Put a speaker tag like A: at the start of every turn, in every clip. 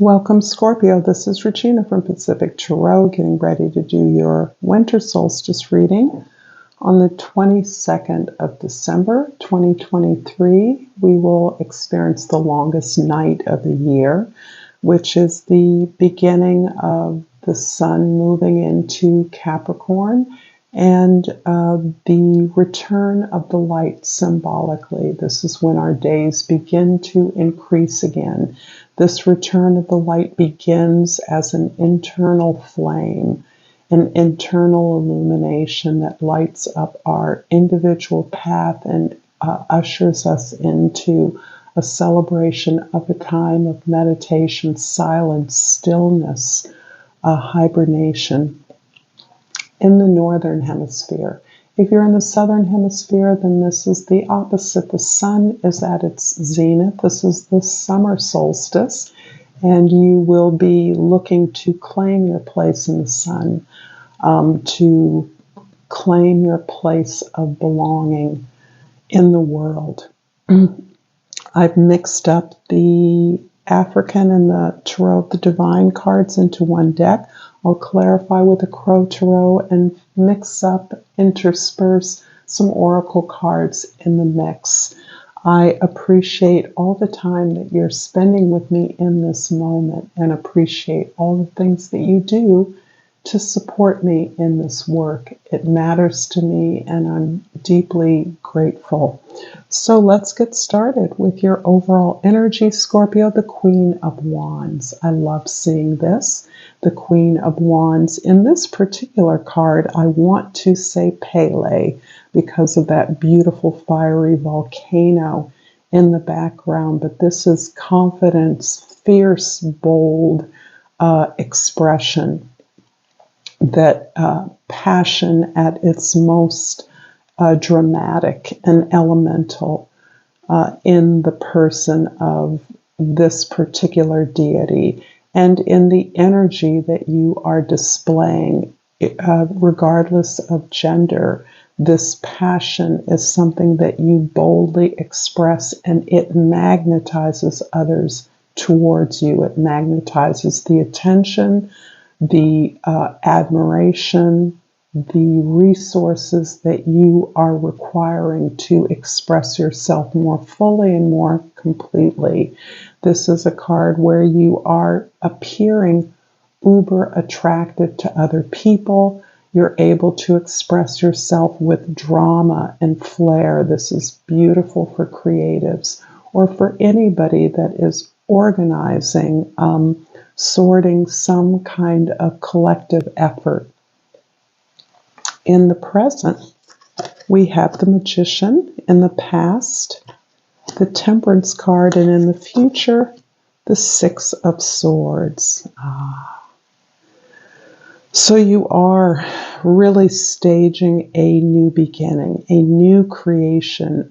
A: Welcome, Scorpio. This is Regina from Pacific Tarot, getting ready to do your winter solstice reading. On the 22nd of December, 2023, we will experience the longest night of the year, which is the beginning of the sun moving into Capricorn and the return of the light symbolically. This is when our days begin to increase again. This return of the light begins as an internal flame, an internal illumination that lights up our individual path and ushers us into a celebration of a time of meditation, silence, stillness, hibernation in the northern hemisphere. If you're in the southern hemisphere, then this is the opposite. The sun is at its zenith. This is the summer solstice, and you will be looking to claim your place in the sun, to claim your place of belonging in the world. I've mixed up the African and the Tarot of the Divine cards into one deck. I'll clarify with the Crow Tarot and mix up, intersperse some oracle cards in the mix. I appreciate all the time that you're spending with me in this moment and appreciate all the things that you do to support me in this work. It matters to me and I'm deeply grateful. So let's get started with your overall energy, Scorpio, the Queen of Wands. I love seeing this. The Queen of Wands. In this particular card, I want to say Pele because of that beautiful fiery volcano in the background, but this is confidence, fierce, bold expression, that passion at its most dramatic and elemental in the person of this particular deity and in the energy that you are displaying, regardless of gender. This passion is something that you boldly express and it magnetizes others towards you. It magnetizes the attention, the admiration, the resources that you are requiring to express yourself more fully and more completely. This is a card where you are appearing uber attractive to other people. You're able to express yourself with drama and flair. This is beautiful for creatives or for anybody that is organizing, sorting some kind of collective effort. In the present, we have the Magician. In the past, the Temperance card, and in the future, the Six of Swords. So you are really staging a new beginning, a new creation,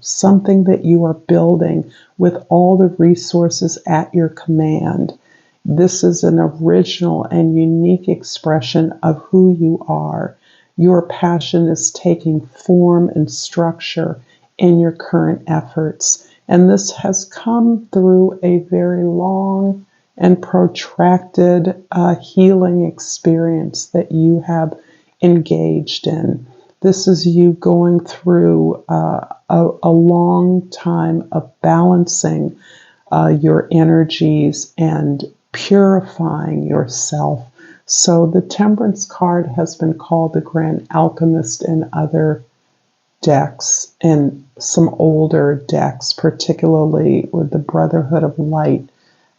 A: something that you are building with all the resources at your command. This is an original and unique expression of who you are. Your passion is taking form and structure in your current efforts. And this has come through a very long and protracted healing experience that you have engaged in. This is you going through a long time of balancing your energies and purifying yourself. So the Temperance card has been called the Grand Alchemist in other decks, and some older decks, particularly with the Brotherhood of Light,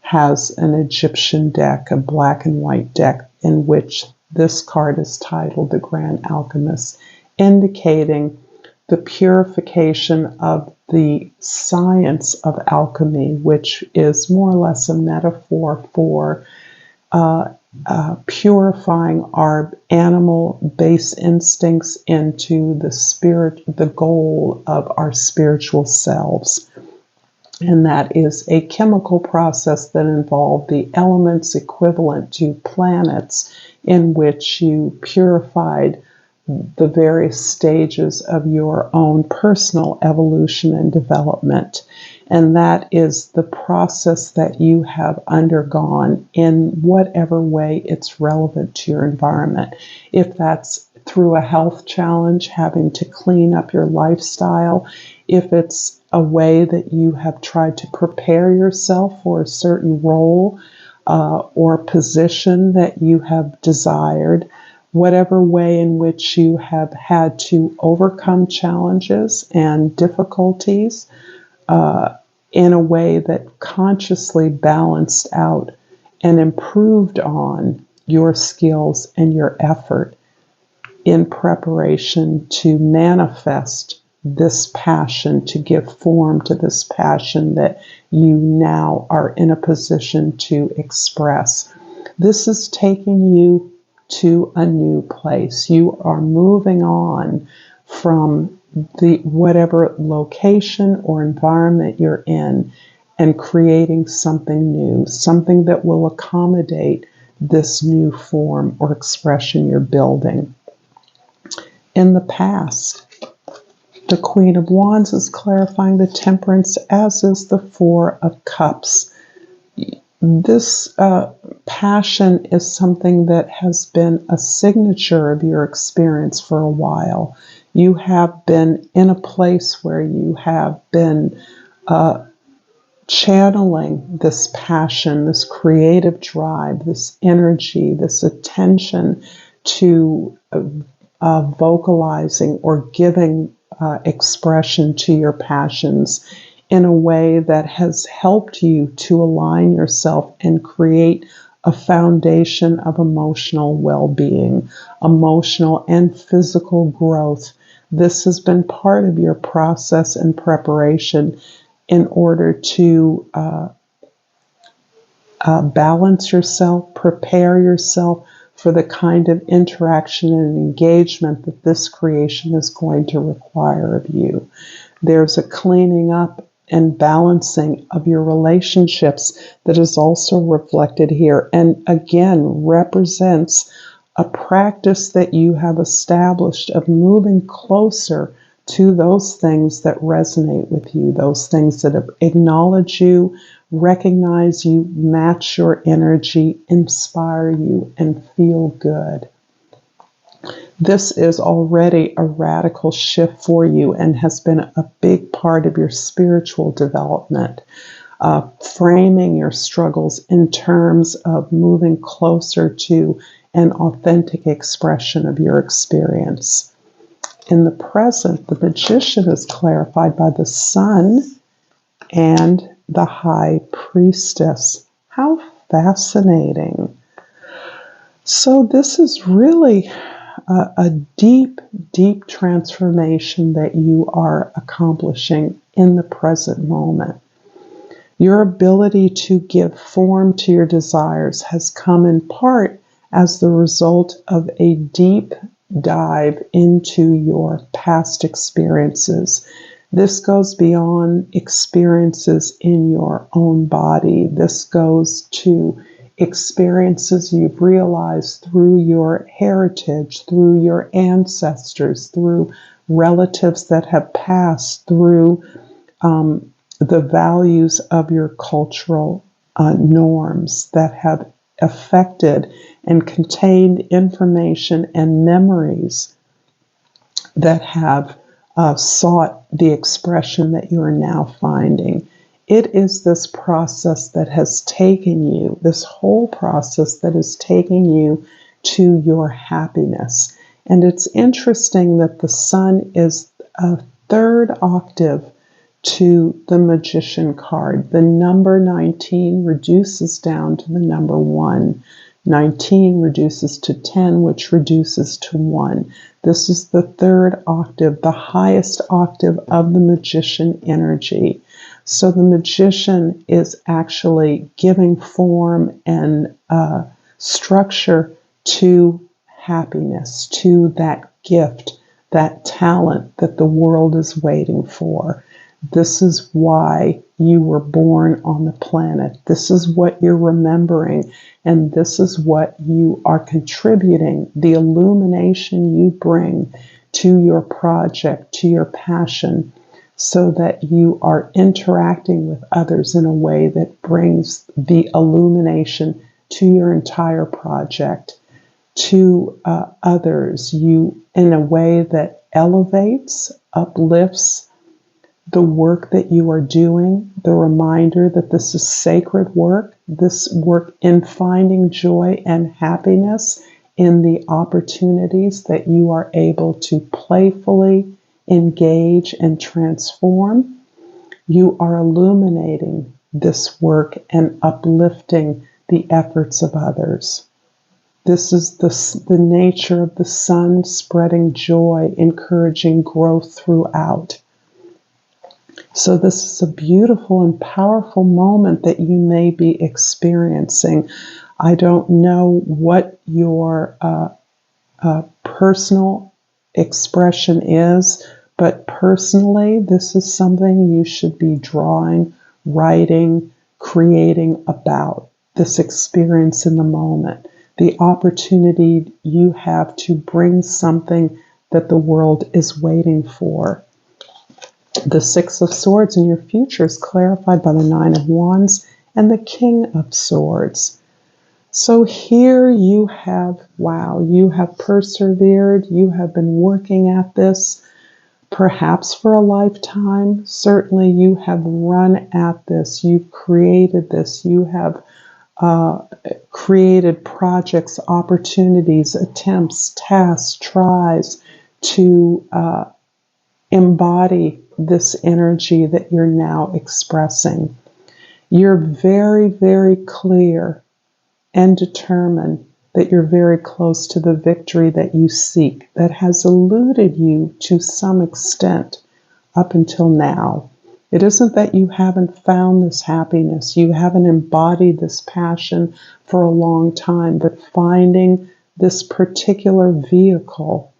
A: has an Egyptian deck, a black and white deck, in which this card is titled the Grand Alchemist, indicating the purification of the science of alchemy, which is more or less a metaphor for purifying our animal-based instincts into the spirit, the goal of our spiritual selves. And that is a chemical process that involved the elements equivalent to planets, in which you purified the various stages of your own personal evolution and development. And that is the process that you have undergone in whatever way it's relevant to your environment. If that's through a health challenge, having to clean up your lifestyle, if it's a way that you have tried to prepare yourself for a certain role or position that you have desired, whatever way in which you have had to overcome challenges and difficulties in a way that consciously balanced out and improved on your skills and your effort in preparation to manifest this passion, to give form to this passion that you now are in a position to express. This is taking you to a new place. You are moving on from the whatever location or environment you're in and creating something new, something that will accommodate this new form or expression you're building. In the past, the Queen of Wands is clarifying the temperance, as is the Four of Cups. This passion is something that has been a signature of your experience for a while. You have been in a place where you have been channeling this passion, this creative drive, this energy, this attention to vocalizing or giving expression to your passions in a way that has helped you to align yourself and create a foundation of emotional well-being, emotional and physical growth. This has been part of your process and preparation in order to balance yourself, prepare yourself for the kind of interaction and engagement that this creation is going to require of you. There's a cleaning up and balancing of your relationships that is also reflected here, and again represents a practice that you have established of moving closer to those things that resonate with you, those things that acknowledge you, recognize you, match your energy, inspire you, and feel good. This is already a radical shift for you and has been a big part of your spiritual development, framing your struggles in terms of moving closer to an authentic expression of your experience. In the present, the Magician is clarified by the Sun and the High Priestess. How fascinating. So this is really a deep, deep transformation that you are accomplishing in the present moment. Your ability to give form to your desires has come in part as the result of a deep dive into your past experiences. This goes beyond experiences in your own body. This goes to experiences you've realized through your heritage, through your ancestors, through relatives that have passed, through the values of your cultural norms that have affected and contained information and memories that have sought the expression that you are now finding. It is this process that has taken you, this whole process that is taking you to your happiness. And it's interesting that the Sun is a third octave to the Magician card. The number 19 reduces down to the number 1. 19 reduces to 10, which reduces to 1. This is the third octave, the highest octave of the Magician energy. So the Magician is actually giving form and structure to happiness, to that gift, that talent that the world is waiting for. This is why you were born on the planet. This is what you're remembering, and this is what you are contributing, the illumination you bring to your project, to your passion, so that you are interacting with others in a way that brings the illumination to your entire project, to others, you in a way that elevates, uplifts the work that you are doing, the reminder that this is sacred work, this work in finding joy and happiness in the opportunities that you are able to playfully engage and transform. You are illuminating this work and uplifting the efforts of others. This is the nature of the sun spreading joy, encouraging growth throughout. So this is a beautiful and powerful moment that you may be experiencing. I don't know what your personal expression is, but personally, this is something you should be drawing, writing, creating about, this experience in the moment, the opportunity you have to bring something that the world is waiting for. The Six of Swords in your future is clarified by the Nine of Wands and the King of Swords. So here you have, you have persevered, you have been working at this, perhaps for a lifetime. Certainly you have run at this, you've created this, you have created projects, opportunities, attempts, tasks, tries to embody this energy that you're now expressing. You're very, very clear and determined that you're very close to the victory that you seek, that has eluded you to some extent up until now. It isn't that you haven't found this happiness, you haven't embodied this passion for a long time, but finding this particular vehicle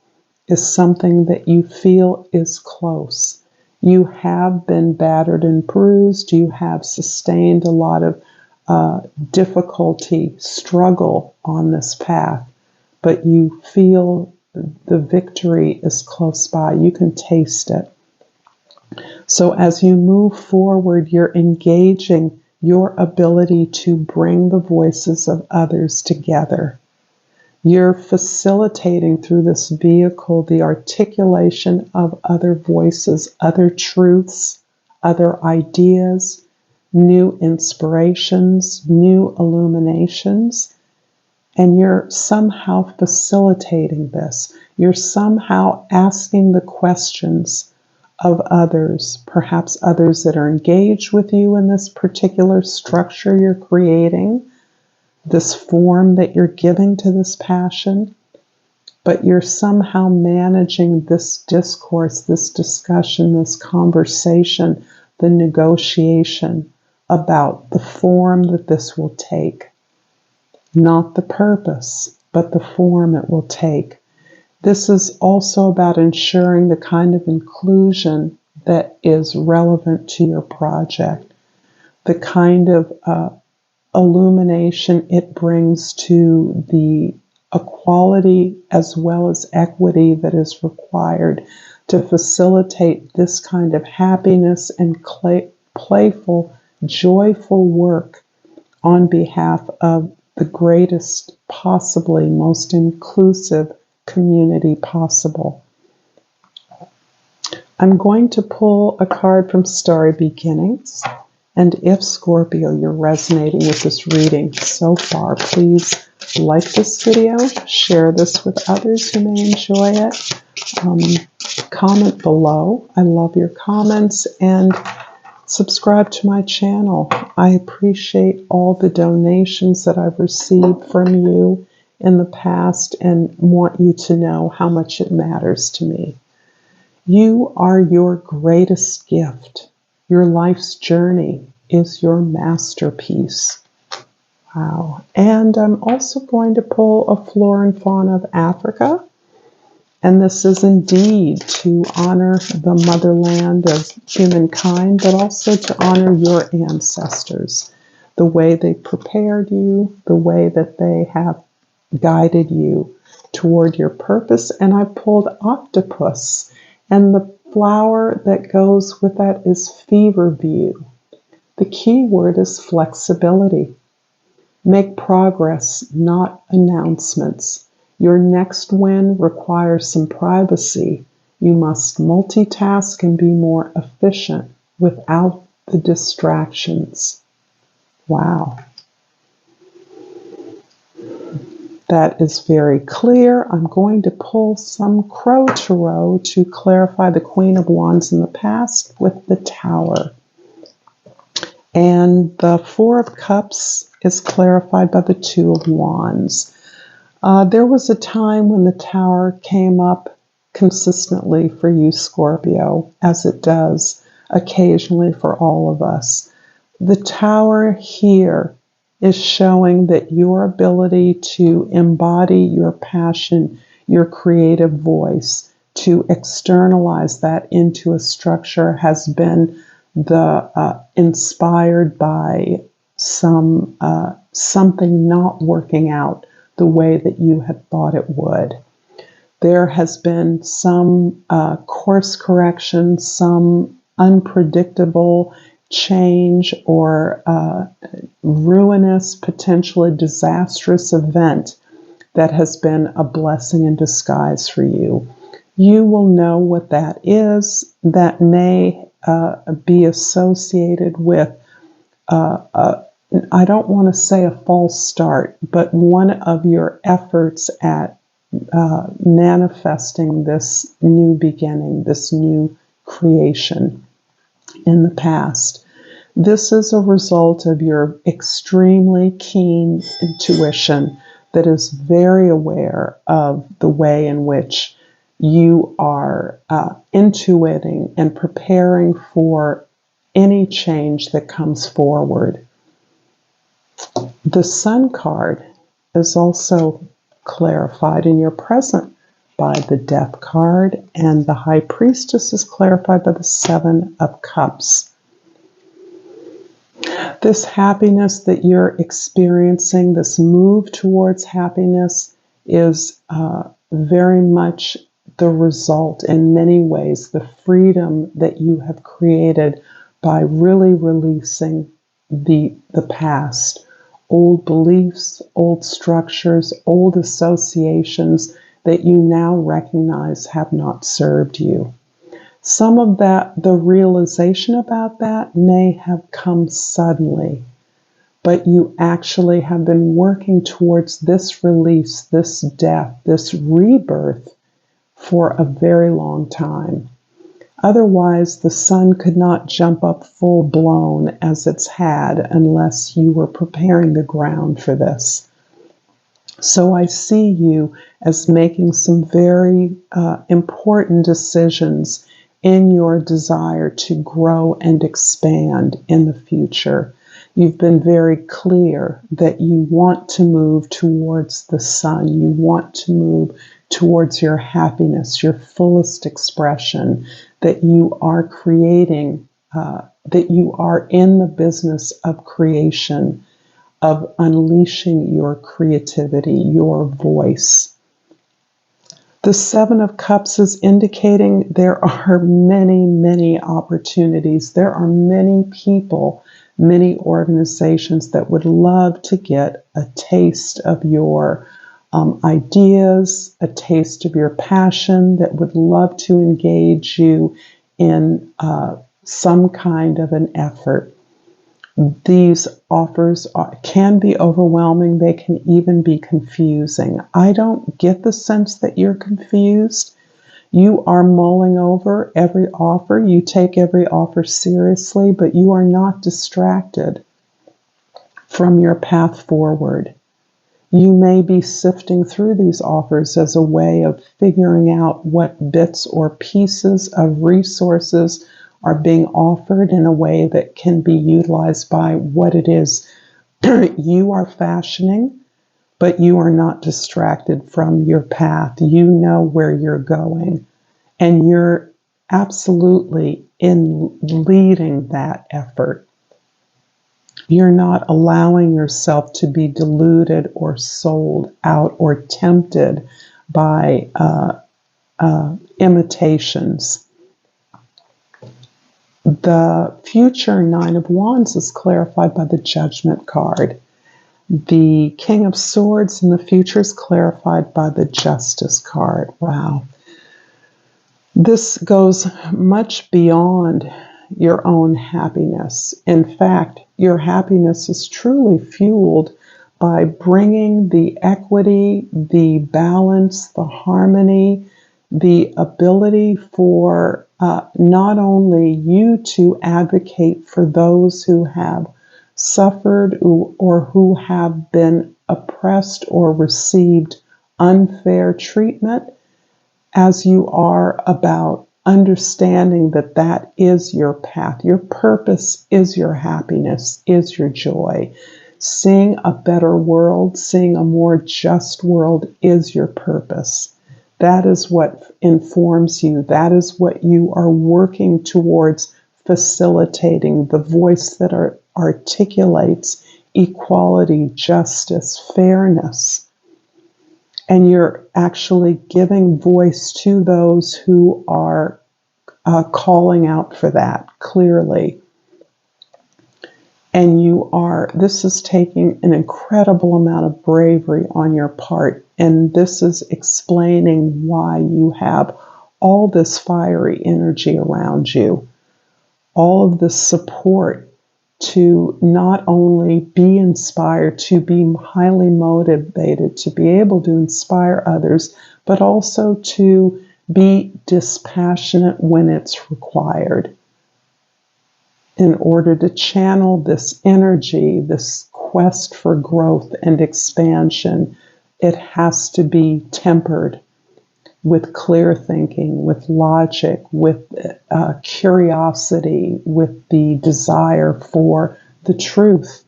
A: is something that you feel is close. You have been battered and bruised. You have sustained a lot of difficulty, struggle on this path, but you feel the victory is close by. You can taste it. So as you move forward, you're engaging your ability to bring the voices of others together. You're facilitating through this vehicle the articulation of other voices, other truths, other ideas, new inspirations, new illuminations, and you're somehow facilitating this. You're somehow asking the questions of others, perhaps others that are engaged with you in this particular structure you're creating, this form that you're giving to this passion, but you're somehow managing this discourse, this discussion, this conversation, the negotiation about the form that this will take. Not the purpose, but the form it will take. This is also about ensuring the kind of inclusion that is relevant to your project, the kind of illumination it brings to the equality as well as equity that is required to facilitate this kind of happiness and playful, joyful work on behalf of the greatest, possibly most inclusive community possible. I'm going to pull a card from Starry Beginnings. And if, Scorpio, you're resonating with this reading so far, please like this video, share this with others who may enjoy it, comment below. I love your comments, and subscribe to my channel. I appreciate all the donations that I've received from you in the past and want you to know how much it matters to me. You are your greatest gift. Your life's journey is your masterpiece. Wow. And I'm also going to pull a flora and fauna of Africa. And this is indeed to honor the motherland of humankind, but also to honor your ancestors, the way they prepared you, the way that they have guided you toward your purpose. And I pulled octopus. And the flower that goes with that is fever view. The key word is flexibility. Make progress, not announcements. Your next win requires some privacy. You must multitask and be more efficient without the distractions. Wow. That is very clear. I'm going to pull some Crow Tarot to clarify the Queen of Wands in the past with the Tower. And the Four of Cups is clarified by the Two of Wands. There was a time when the Tower came up consistently for you, Scorpio, as it does occasionally for all of us. The Tower here is showing that your ability to embody your passion, your creative voice, to externalize that into a structure has been inspired by something not working out the way that you had thought it would. There has been some course correction, some unpredictable change or ruinous, potentially disastrous event that has been a blessing in disguise for you. You will know what that is. That may be associated with, I don't want to say a false start, but one of your efforts at manifesting this new beginning, this new creation in the past. This is a result of your extremely keen intuition that is very aware of the way in which you are intuiting and preparing for any change that comes forward. The Sun card is also clarified in your present by the Death card, and the High Priestess is clarified by the Seven of Cups. This happiness that you're experiencing, this move towards happiness, is very much the result, in many ways, the freedom that you have created by really releasing the past. Old beliefs, old structures, old associations that you now recognize have not served you. Some of that, the realization about that may have come suddenly, but you actually have been working towards this release, this death, this rebirth for a very long time. Otherwise, the sun could not jump up full blown as it's had unless you were preparing the ground for this. So I see you as making some very important decisions in your desire to grow and expand in the future. You've been very clear that you want to move towards the sun. You want to move towards your happiness, your fullest expression, that you are creating, that you are in the business of creation, of unleashing your creativity, your voice. The Seven of Cups is indicating there are many, many opportunities. There are many people, many organizations that would love to get a taste of your ideas, a taste of your passion, that would love to engage you in some kind of an effort. These offers can be overwhelming. They can even be confusing. I don't get the sense that you're confused. You are mulling over every offer. You take every offer seriously, but you are not distracted from your path forward. You may be sifting through these offers as a way of figuring out what bits or pieces of resources are being offered in a way that can be utilized by what it is you are fashioning, but you are not distracted from your path. You know where you're going, and you're absolutely in leading that effort. You're not allowing yourself to be deluded or sold out or tempted by imitations. The future Nine of Wands is clarified by the Judgment card. The King of Swords in the future is clarified by the Justice card. Wow. This goes much beyond your own happiness. In fact, your happiness is truly fueled by bringing the equity, the balance, the harmony, the ability for not only you to advocate for those who have suffered or who have been oppressed or received unfair treatment, as you are about understanding that that is your path. Your purpose is your happiness, is your joy. Seeing a better world, seeing a more just world is your purpose. That is what informs you. That is what you are working towards facilitating, the voice that articulates equality, justice, fairness. And you're actually giving voice to those who are calling out for that clearly. And this is taking an incredible amount of bravery on your part. And this is explaining why you have all this fiery energy around you, all of this support to not only be inspired, to be highly motivated, to be able to inspire others, but also to be dispassionate when it's required. In order to channel this energy, this quest for growth and expansion, it has to be tempered with clear thinking, with logic, with curiosity, with the desire for the truth.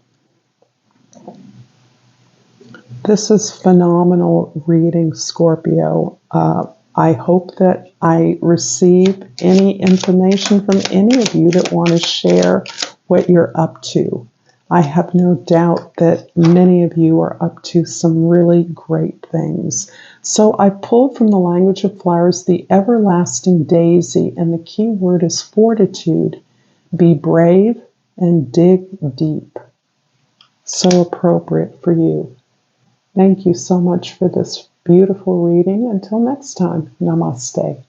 A: This is phenomenal reading, Scorpio. I hope that I receive any information from any of you that want to share what you're up to. I have no doubt that many of you are up to some really great things. So I pulled from the language of flowers the everlasting daisy, and the key word is fortitude. Be brave and dig deep. So appropriate for you. Thank you so much for this beautiful reading. Until next time, namaste.